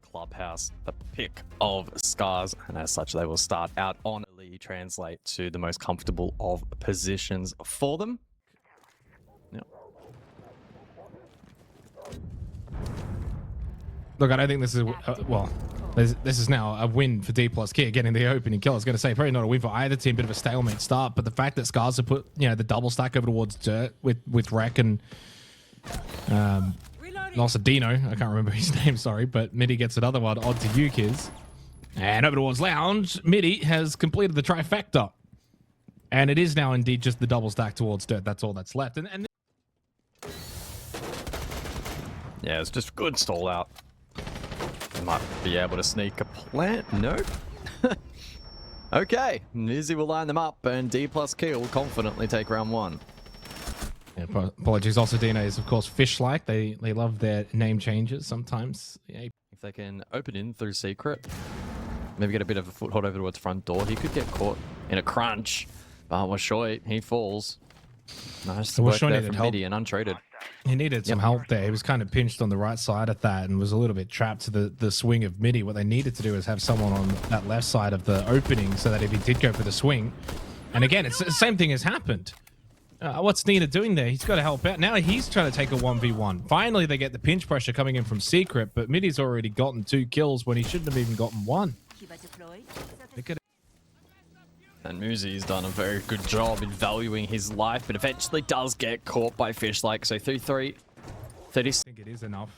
Clubhouse, the pick of SCARZ, and as such they will start out on a lead, translate to the most comfortable of positions for them. Yep. Look, I don't think this is well, this is now a win for Dplus KIA getting the opening kill. I was going to say probably not a win for either team, bit of a stalemate start, but the fact that SCARZ have put, you know, the double stack over towards Dirt with Rec and also Dino, I can't remember his name, sorry, but Midi gets another one onto Yukiz. And over towards Lounge, Midi has completed the trifecta. And it is now indeed just the double stack towards Dirt. That's all that's left. And yeah, it's just good stall out. They might be able to sneak a plant. Nope. Okay, Nizzy will line them up, and Dplus KIA will confidently take round one. Yeah, apologies. Also, Dino is, of course, fish-like. They love their name changes sometimes. Yeah. If they can open in through secret, maybe get a bit of a foothold over towards front door, he could get caught in a crunch. But Washoy, he falls. Nice work there from Midi and untraded. He needed some help there. He was kind of pinched on the right side of that and was a little bit trapped to the swing of Midi. What they needed to do is have someone on that left side of the opening so that if he did go for the swing, and again, it's the same thing has happened. What's Nina doing there? He's got to help out. Now he's trying to take a 1v1. Finally, they get the pinch pressure coming in from Secret, but Midi's already gotten 2 kills when he shouldn't have even gotten 1. And Muzi's done a very good job in valuing his life, but eventually does get caught by Fish-like. So 3-3, 30. I think it is enough.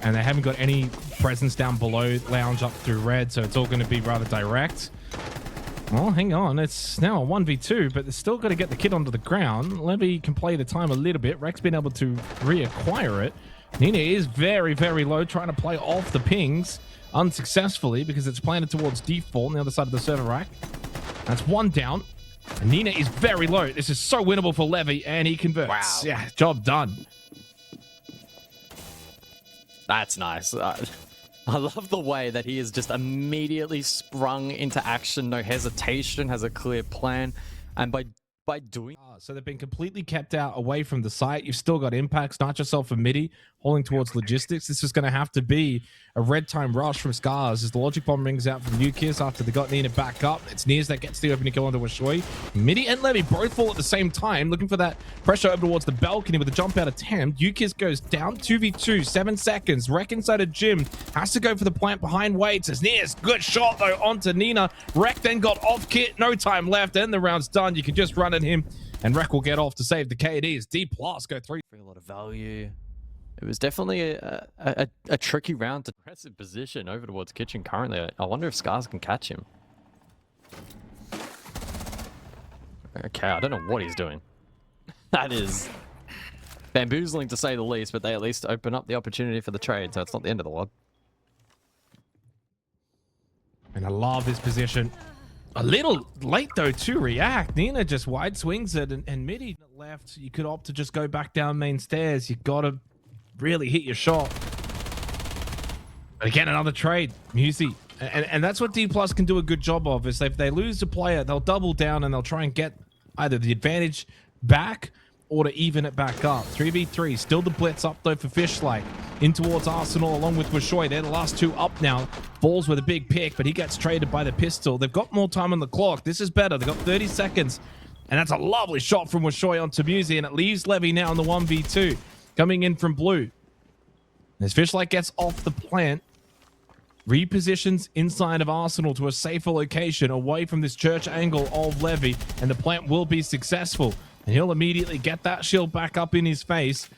And they haven't got any presence down below Lounge up through red, so it's all going to be rather direct. Well, hang on. It's now a 1v2, but they're still got to get the kid onto the ground. Levy can play the time a little bit. Rec's been able to reacquire it. Nina is very, very low, trying to play off the pings unsuccessfully because it's planted towards default on the other side of the server rack. That's 1 down. And Nina is very low. This is so winnable for Levy, and he converts. Wow. Yeah, job done. That's nice. I love the way that he has just immediately sprung into action, no hesitation, has a clear plan, and by doing... So they've been completely kept out away from the site. You've still got impacts, not yourself and Midi, holding towards logistics. This is going to have to be a red time rush from SCARZ as the logic bomb rings out from Yukiz after they got Nina back up. It's Nias that gets the opening kill onto Washoy. Midi and Levy both fall at the same time, looking for that pressure over towards the balcony with a jump out attempt. Yukiz goes down 2v2, 7 seconds. Rec inside a gym, has to go for the plant behind Waits as Nias, good shot though onto Nina. Rec then got off kit, no time left, and the round's done. You can just run at him. And Rec will get off to save the KDs. Dplus go 3. A lot of value. It was definitely a tricky round to aggressive position over towards Kitchen currently. I wonder if SCARZ can catch him. Okay, I don't know what he's doing. That is bamboozling to say the least, but they at least open up the opportunity for the trade, so it's not the end of the world. And I love this position. A little late, though, to react. Nina just wide swings it, and Midi left. You could opt to just go back down main stairs. You got to really hit your shot. But again, another trade. Musi. And that's what Dplus can do a good job of, is if they lose a player, they'll double down and they'll try and get either the advantage back or to even it back up. 3v3. Still the blitz up, though, for Fish-like. In towards Arsenal along with Washoy. They're the last 2 up now. Falls with a big pick, but he gets traded by the pistol. They've got more time on the clock. This is better. They've got 30 seconds. And that's a lovely shot from Washoy onto Musi, and it leaves Levy now in the 1v2. Coming in from blue. As Fish-like gets off the plant, repositions inside of Arsenal to a safer location away from this church angle of Levy, and the plant will be successful. And he'll immediately get that shield back up in his face.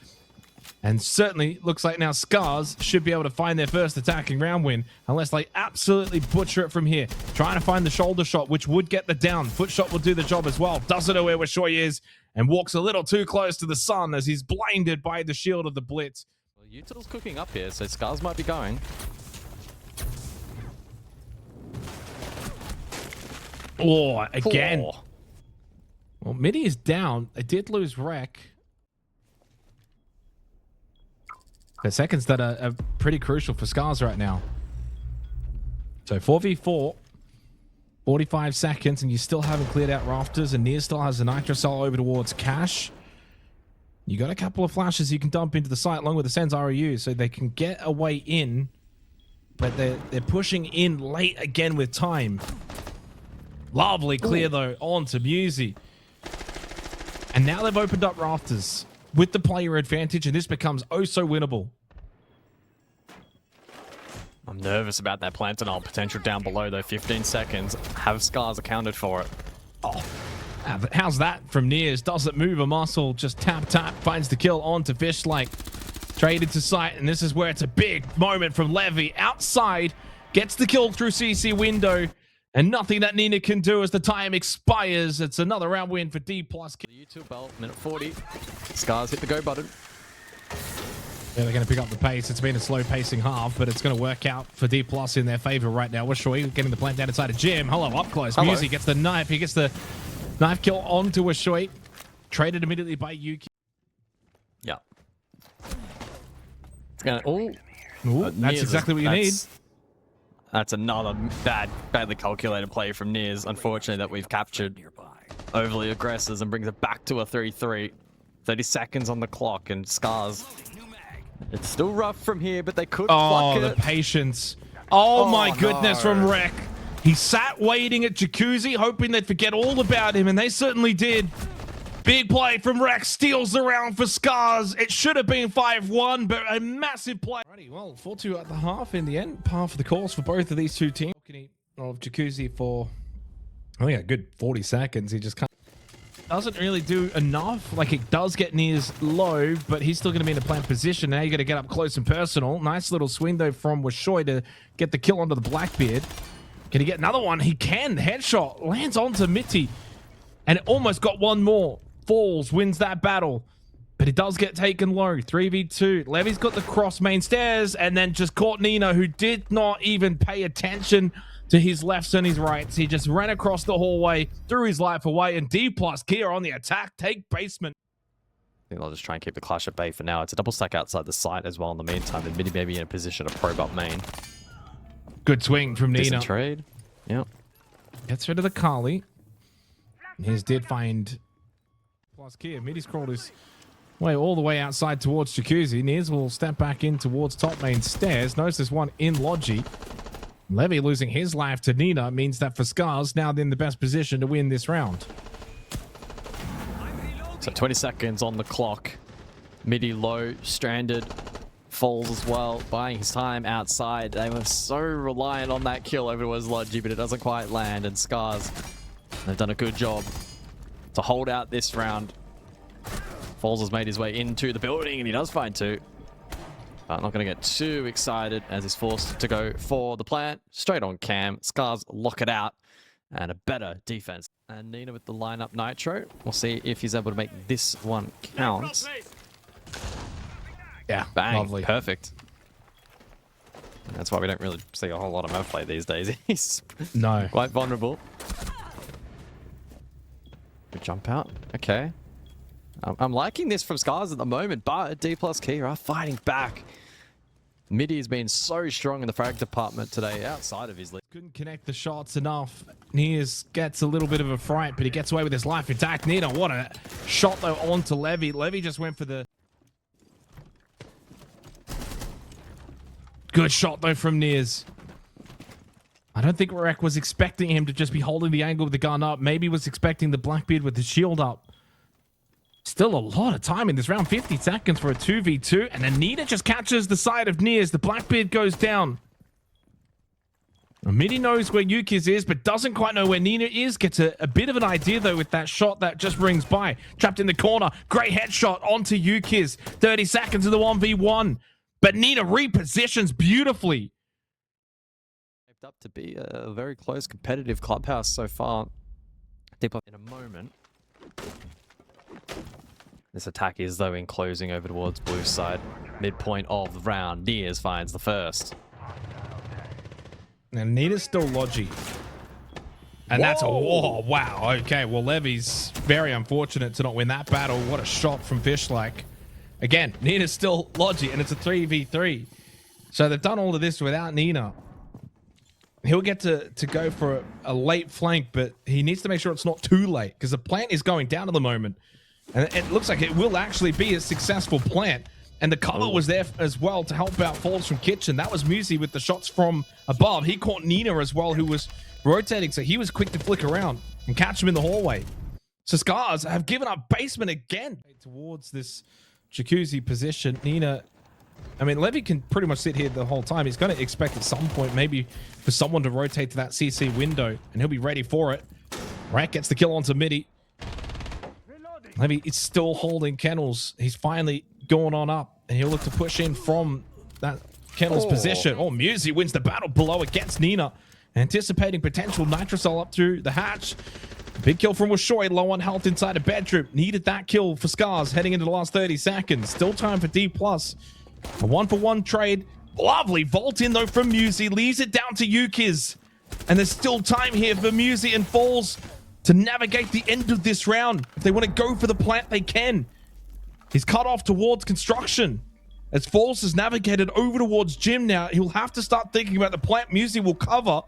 And certainly looks like now SCARZ should be able to find their first attacking round win, unless they absolutely butcher it from here. Trying to find the shoulder shot, which would get the down. Foot shot will do the job as well. Doesn't know where Washoy is, and walks a little too close to the sun as he's blinded by the shield of the blitz. Well, Util's cooking up here, so SCARZ might be going. Oh, again. Oh. Well, Midi is down. They did lose Rec. The seconds that are pretty crucial for SCARZ right now. So 4v4, 45 seconds, and you still haven't cleared out rafters, and Nia still has the nitrocell over towards Cash. You got a couple of flashes you can dump into the site along with the Sens REU, so they can get a way in but they're pushing in late again with time. Lovely clear though onto Musi. And now they've opened up rafters with the player advantage, and this becomes oh so winnable. I'm nervous about that plant denial potential down below though. 15 seconds. Have SCARZ accounted for it? Oh, how's that from Nears? Doesn't move a muscle. Just tap, finds the kill onto Fishlike. Traded to sight, and this is where it's a big moment from Levy. Outside, gets the kill through CC window, and nothing that Nina can do as the time expires. It's another round win for Dplus KIA. YouTube belt, minute 40. SCARZ hit the go button. Yeah, they're going to pick up the pace. It's been a slow pacing half, but it's going to work out for Dplus in their favor right now. Washui getting the plant down inside of Jim. Hello, up close. Hello. Musi gets the knife. He gets the knife kill onto Washui. Traded immediately by Yuki. Yeah. It's gonna. Oh, that's exactly what you need. That's another badly calculated play from Nears. Unfortunately, that we've captured. Overly aggressors and brings it back to a 3-3. 30 seconds on the clock, and SCARZ. It's still rough from here, but they could pluck it. Oh, the patience. Oh my goodness, from Rek. He sat waiting at Jacuzzi, hoping they'd forget all about him, and they certainly did. Big play from Rek, steals the round for SCARZ. It should have been 5-1, but a massive play. Alrighty, well, 4-2 at the half in the end. Par for the course for both of these two teams. Of Jacuzzi for, I think, a good 40 seconds. He just doesn't really do enough. Like, it does get Nears low, but he's still going to be in a plant position. Now you got to get up close and personal. Nice little swing, though, from Washoy to get the kill onto the Blackbeard. Can he get another one? He can. Headshot lands onto Mitty, and it almost got one more. Falls, wins that battle, but it does get taken low. 3v2. Levy's got the cross main stairs, and then just caught Nina, who did not even pay attention to his lefts and his rights. He just ran across the hallway, threw his life away, and Dplus KIA on the attack. Take basement. I think they'll just try and keep the clash at bay for now. It's a double stack outside the site as well in the meantime, and Midi may be in a position to probe up main. Good swing from Nina. Trade. Yep. Gets rid of the Kali. Here's did find Dplus KIA. Midi's crawled his way all the way outside towards Jacuzzi. Nears will step back in towards top main stairs. Notice there's one in Logi. Levy losing his life to Nina means that for SCARZ, now in the best position to win this round. So 20 seconds on the clock. Midi low, stranded, falls as well, buying his time outside. They were so reliant on that kill over towards Logi, but it doesn't quite land. And SCARZ, they've done a good job to hold out this round. Falls has made his way into the building, and he does find two. But not going to get too excited as he's forced to go for the plant. Straight on cam. SCARZ lock it out. And a better defense. And Nina with the lineup Nitro. We'll see if he's able to make this one count. Yeah, bang. Lovely. Perfect. And that's why we don't really see a whole lot of Merv play these days. He's quite vulnerable. Good jump out. Okay. I'm liking this from SCARZ at the moment, but Dplus KIA are fighting back. Midi has been so strong in the frag department today outside of his league. Couldn't connect the shots enough. Nears gets a little bit of a fright, but he gets away with his life intact. Nina, what a shot though onto Levy. Levy just went for the... Good shot though from Nears. I don't think Rek was expecting him to just be holding the angle with the gun up. Maybe was expecting the Blackbeard with the shield up. Still a lot of time in this round. 50 seconds for a 2v2. And Anita just catches the side of Nears. The Blackbeard goes down. Midi knows where Yuki's is, but doesn't quite know where Nina is. Gets a bit of an idea, though, with that shot that just rings by. Trapped in the corner. Great headshot onto Yuki's. 30 seconds of the 1v1. But Nina repositions beautifully. Up to be a very close competitive clubhouse so far. Deep up in a moment. This attack is, though, enclosing over towards blue side. Midpoint of the round. Nears finds the first. And Nina's still Logi. And that's a... Whoa, wow. Okay, well, Levy's very unfortunate to not win that battle. What a shot from Fishlike. Again, Nina's still Logi, and it's a 3v3. So they've done all of this without Nina. He'll get to go for a late flank, but he needs to make sure it's not too late, because the plant is going down at the moment. And it looks like it will actually be a successful plant. And the cover was there as well to help out Falls from Kitchen. That was Musi with the shots from above. He caught Nina as well, who was rotating, so he was quick to flick around and catch him in the hallway. So SCARZ have given up basement again towards this jacuzzi position. Nina, I mean, Levy can pretty much sit here the whole time. He's going to expect at some point maybe for someone to rotate to that CC window, and he'll be ready for it. Rat gets the kill onto Midi. Levy is still holding Kennels. He's finally going on up, and he'll look to push in from that Kennels position. Oh, Musi wins the battle below against Nina. Anticipating potential Nitrocell up through the hatch. Big kill from Washoy, low on health inside a bedroom. Needed that kill for SCARZ heading into the last 30 seconds. Still time for Dplus. A 1-for-1 trade. Lovely vault in though from Musi. Leaves it down to Yukiz. And there's still time here for Musi and Falls to navigate the end of this round. If they want to go for the plant, they can. He's cut off towards construction. As Falls has navigated over towards Jim now, he'll have to start thinking about the plant Musi will cover.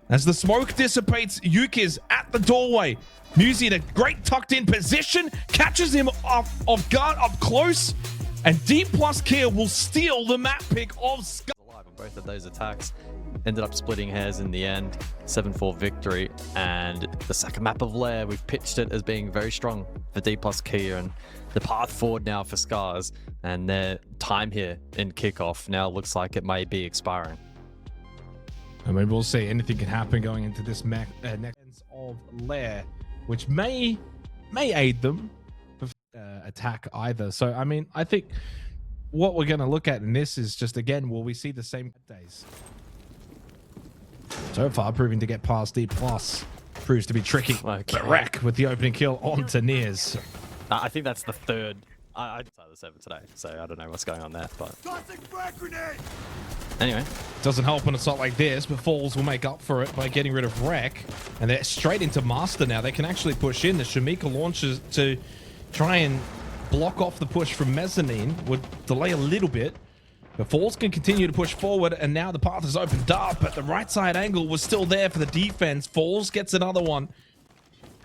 As the smoke dissipates, Yukiz at the doorway. Musi in a great tucked in position, catches him off guard up close, and Dplus KIA will steal the map pick of SCARZ. Both of those attacks ended up splitting hairs in the end. 7-4 victory, and the second map of Lair, we've pitched it as being very strong for Dplus KIA, and the path forward now for SCARZ, and their time here in Kickoff now looks like it may be expiring. I mean, we'll see. Anything can happen going into this next of Lair, which may aid them with attack either. So, I mean, I think what we're going to look at in this is just, again, will we see the same days? So far, proving to get past Dplus proves to be tricky. Okay. But Wreck with the opening kill onto Nears. I think that's the third. I decided the 7 today, so I don't know what's going on there. But anyway, doesn't help an assault like this, but Falls will make up for it by getting rid of Wreck, and they're straight into Master now. They can actually push in. The Shamika launches to try and block off the push from Mezzanine would delay a little bit, but Falls can continue to push forward, and now the path is opened up, but the right side angle was still there for the defense. Falls gets another one.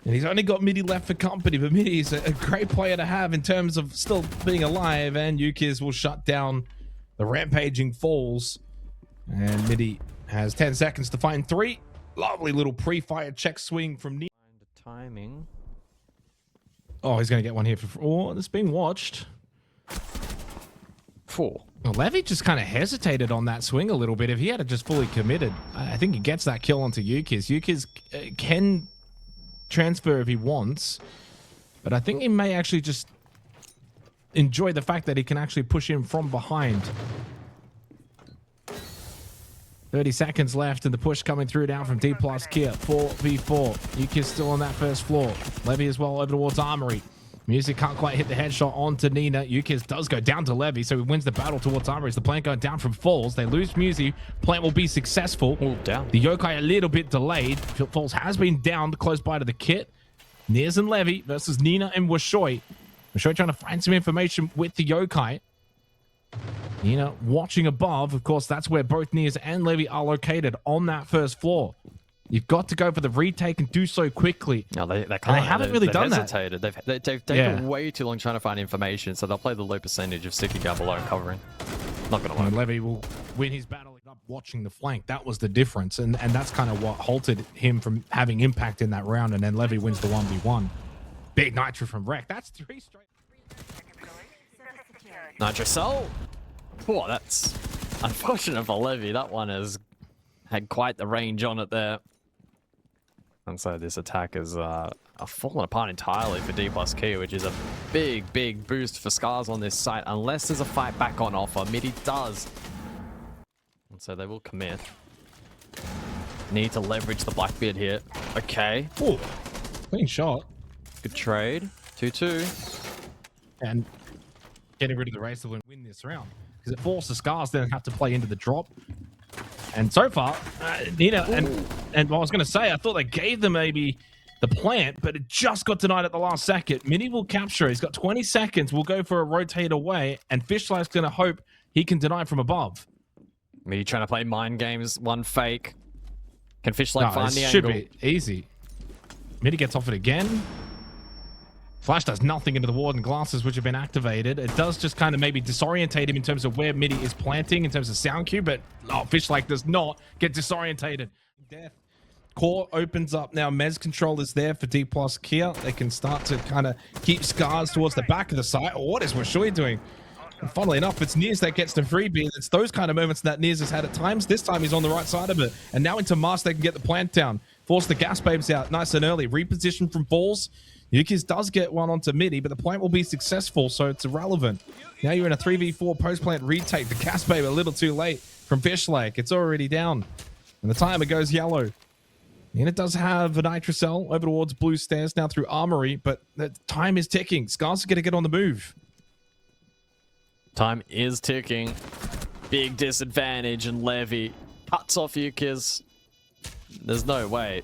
And he's only got Midi left for company, but Midi is a great player to have in terms of still being alive, and Yukiz will shut down the rampaging Falls. And Midi has 10 seconds to find 3. Lovely little pre-fire check swing from Near. Timing. Oh, he's going to get one here for... Oh, it's being watched. 4. Well, Levy just kind of hesitated on that swing a little bit. If he had just fully committed, I think he gets that kill onto Yukiz. Yukiz can transfer if he wants, but I think he may actually just enjoy the fact that he can actually push him from behind. 30 seconds left, and the push coming through down from Dplus KIA. 4v4. Yuki's still on that first floor. Levy as well over towards Armory. Musi can't quite hit the headshot onto Nina. Yukiz does go down to Levy, so he wins the battle towards Armory. As the plant going down from Falls. They lose Musi. Plant will be successful. Ooh, down. The Yokai a little bit delayed. Falls has been down close by to the kit. Nears and Levy versus Nina and Washoy. Washoy trying to find some information with the Yokai. Nina watching above. Of course, that's where both Nears and Levy are located, on that first floor. You've got to go for the retake and do so quickly. No, they can't. And they haven't really done hesitated. that. They've taken way too long trying to find information, so they'll play the low percentage of sticking down below and covering. Not going to work. Levy will win his battle up watching the flank. That was the difference, and that's kind of what halted him from having impact in that round, and then Levy wins the 1v1. Big Nitro from Wreck. That's 3 straight. Nitrocell. Oh, that's unfortunate for Levy. That one has had quite the range on it there. And so this attack is fallen apart entirely for Dplus KIA, which is a big boost for SCARZ on this site, unless there's a fight back on offer. Midi does. And so they will commit. Need to leverage the Blackbeard here. Okay. Oh, clean shot. Good trade. 2-2. And getting rid of the race to win this round, because it forces SCARZ then have to play into the drop. And so far, Nina and what I was going to say, I thought they gave them maybe the plant, but it just got denied at the last second. Mini will capture it. He's got 20 seconds. We'll go for a rotate away, and Fishlife's going to hope he can deny from above. Midi trying to play mind games. One fake. Can Fishlife find the should angle? Be easy. Midi gets off it again. Flash does nothing into the ward and glasses, which have been activated. It does just kind of maybe disorientate him in terms of where Midi is planting, in terms of sound cue, but Fishlike does not get disorientated. Death. Core opens up now. Mez control is there for Dplus KIA. They can start to kind of keep SCARZ towards the back of the site. Oh, what is Washui doing? And funnily enough, it's Nears that gets the freebie. It's those kind of moments that Nears has had at times. This time he's on the right side of it. And now into Mars, they can get the plant down. Force the gas babes out nice and early. Reposition from Falls. Yukis does get one onto Midi, but the plant will be successful, so it's irrelevant. Now you're in a 3v4 post-plant retake. The gas babe a little too late from Fishlake. It's already down. And the timer goes yellow. And it does have a Nitrocell over towards Blue Stairs now through Armory, but the time is ticking. SCARZ is going to get on the move. Time is ticking. Big disadvantage, and Levy cuts off Yukis. There's no way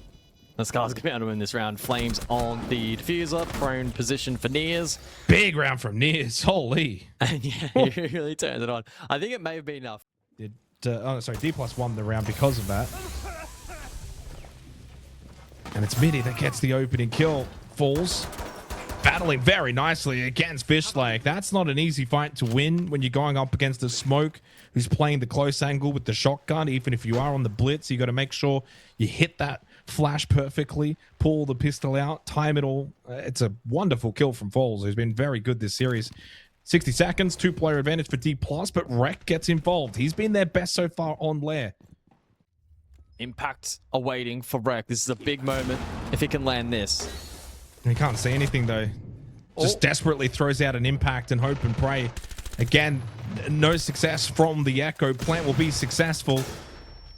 the SCARZ going to be able to win this round. Flames on the diffuser, prone position for Nears. Big round from Nears, holy. And yeah, he really turned it on. I think it may have been enough. Dplus won the round because of that. And it's Midi that gets the opening kill. Falls. Battling very nicely against Fishlake. That's not an easy fight to win when you're going up against a Smoke who's playing the close angle with the shotgun. Even if you are on the blitz, you got to make sure you hit that flash perfectly, pull the pistol out, time it all. It's a wonderful kill from Falls, who's been very good this series. 60 seconds, 2-player advantage for Dplus, but Rek gets involved. He's been their best so far on Lair. Impact awaiting for Rek. This is a big moment if he can land this. He can't see anything though. Just desperately throws out an impact and hope and pray. Again, no success from the Echo. Plant will be successful.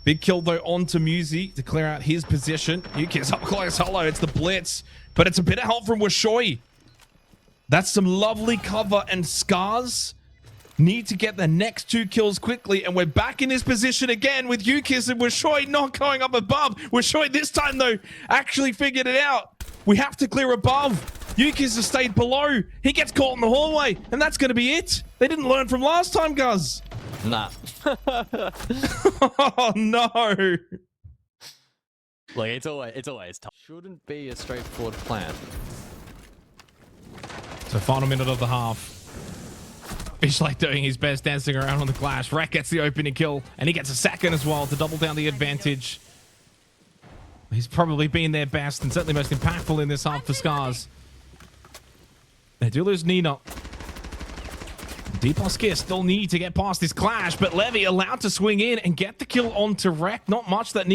Big kill though onto Musi to clear out his position. Yuki's up close, hollow. It's the blitz, but it's a bit of help from Washui. That's some lovely cover, and SCARZ need to get the next 2 kills quickly, and we're back in this position again with Yukis and Washui not going up above. Washui this time though actually figured it out. We have to clear above. Yukis has stayed below. He gets caught in the hallway, and that's going to be it. They didn't learn from last time, Guz. Nah. Oh no. Look, it's always tough. Shouldn't be a straightforward plan. So final minute of the half. Fishlake doing his best, dancing around on the clash. Rek gets the opening kill, and he gets a second as well to double down the advantage. He's probably been their best and certainly most impactful in this half for SCARZ. They do lose Nina. Dplus KIA still need to get past this clash, but Levy allowed to swing in and get the kill onto Rek. Not much that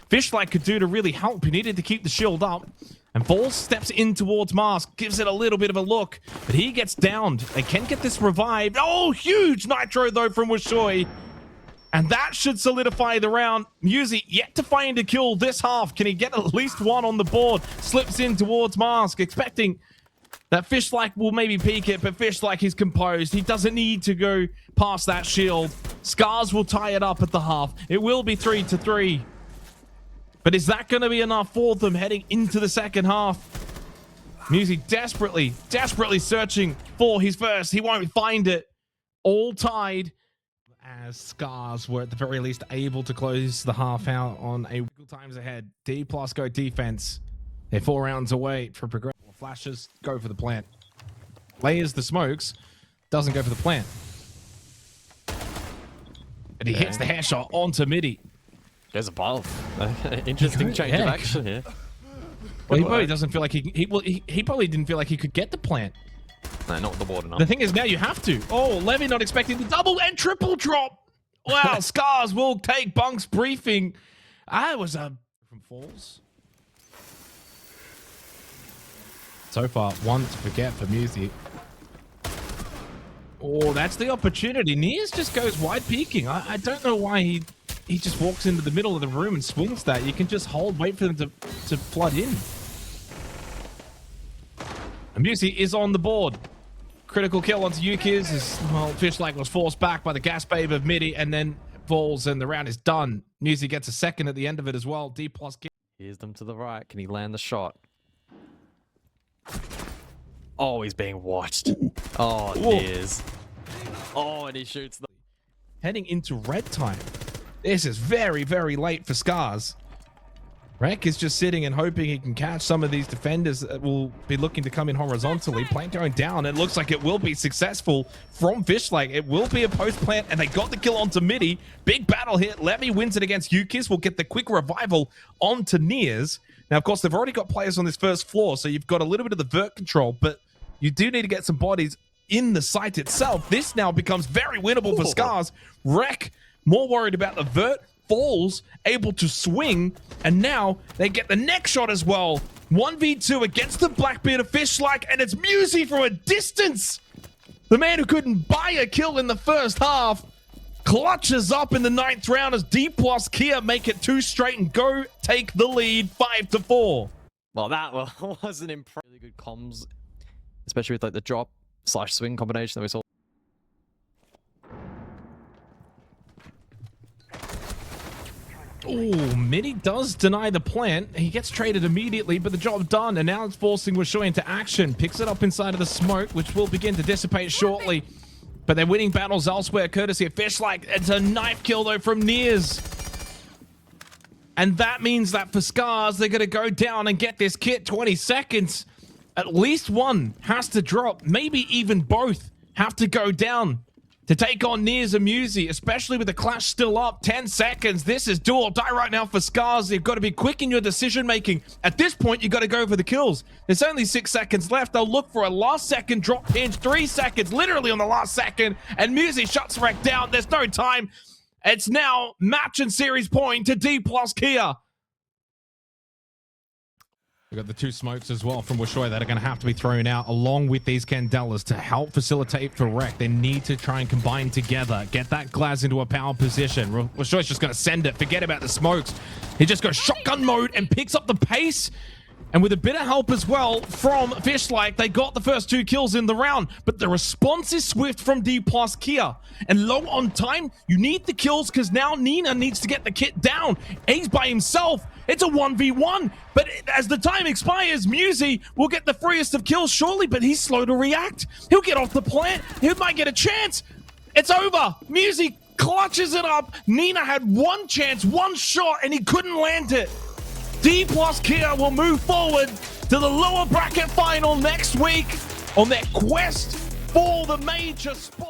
Fishlake could do to really help. He needed to keep the shield up. And Falls steps in towards Mask, gives it a little bit of a look, but he gets downed. They can get this revived. Oh, huge nitro though from Washui. And that should solidify the round. Musi yet to find a kill this half. Can he get at least one on the board? Slips in towards Mask, expecting that Fishlake will maybe peek it, but Fishlake is composed. He doesn't need to go past that shield. SCARZ will tie it up at the half. It will be 3-3. But is that going to be enough for them heading into the second half? Musi desperately searching for his first. He won't find it. All tied. As SCARZ were at the very least able to close the half out on a times ahead. Dplus go defense. They're 4 rounds away for progression. Flashes go for the plant. Layers the smokes. Doesn't go for the plant. And he hits the headshot onto Midi. Goes above. Interesting change of action here. Well, he probably doesn't feel like he probably didn't feel like he could get the plant. No, not with the water enough. The thing is now you have to. Oh, Levy not expecting the double and triple drop. Wow, SCARZ will take Bunk's briefing. It was from Falls. So far, one to forget for Musi. Oh, that's the opportunity. Nears just goes wide peeking. I don't know why he just walks into the middle of the room and swings that. You can just hold, wait for them to flood in. And Musi is on the board. Critical kill onto Yukis as well. Fishlake was forced back by the gas babe of Midi and then falls, and the round is done. Musi gets a second at the end of it as well. Dplus KIA. Here's them to the right. Can he land the shot? Oh, he's being watched. Oh, Nears. Oh, and he shoots the... Heading into red time. This is very, very late for SCARZ. Rek is just sitting and hoping he can catch some of these defenders that will be looking to come in horizontally. Plant going down. It looks like it will be successful from Fishlake. It will be a post plant, and they got the kill onto Midi. Big battle hit. Levy wins it against Ukis. Will get the quick revival onto Nears. Now, of course, they've already got players on this first floor, so you've got a little bit of the vert control, but you do need to get some bodies in the site itself. This now becomes very winnable for SCARZ. Rek, more worried about the vert. Falls, able to swing, and now they get the next shot as well. 1v2 against the Blackbeard of Fishlake, and it's Musi from a distance. The man who couldn't buy a kill in the first half clutches up in the 9th round as Dplus KIA make it 2 straight and go take the lead 5-4. Well, that was an really good comms, especially with like the drop / swing combination that we saw. Oh, Midi does deny the plant. He gets traded immediately, but the job done, and now it's forcing Wishui into action. Picks it up inside of the smoke, which will begin to dissipate shortly. But they're winning battles elsewhere, courtesy of Fishlake. It's a knife kill, though, from Nears. And that means that for SCARZ, they're going to go down and get this kit 20 seconds. At least one has to drop. Maybe even both have to go down to take on Nears and Musi, especially with the clash still up. 10 seconds. This is do or die right now for SCARZ. You've got to be quick in your decision making. At this point, you've got to go for the kills. There's only 6 seconds left. They'll look for a last second drop pinch. 3 seconds, literally on the last second. And Musi shuts Rek down. There's no time. It's now match and series point to Dplus KIA. We've got the 2 smokes as well from Wishui that are going to have to be thrown out along with these Candelas to help facilitate for Rek. They need to try and combine together, get that Glaz into a power position. Wishui's just going to send it, forget about the smokes. He just goes shotgun mode and picks up the pace. And with a bit of help as well from Fishlake, they got the first 2 kills in the round. But the response is swift from Dplus KIA. And low on time, you need the kills because now Nina needs to get the kit down. He's by himself. It's a 1v1. But as the time expires, Musi will get the freest of kills surely, but he's slow to react. He'll get off the plant. He might get a chance. It's over. Musi clutches it up. Nina had 1 chance, 1 shot, and he couldn't land it. Dplus KIA will move forward to the lower bracket final next week on their quest for the major spot.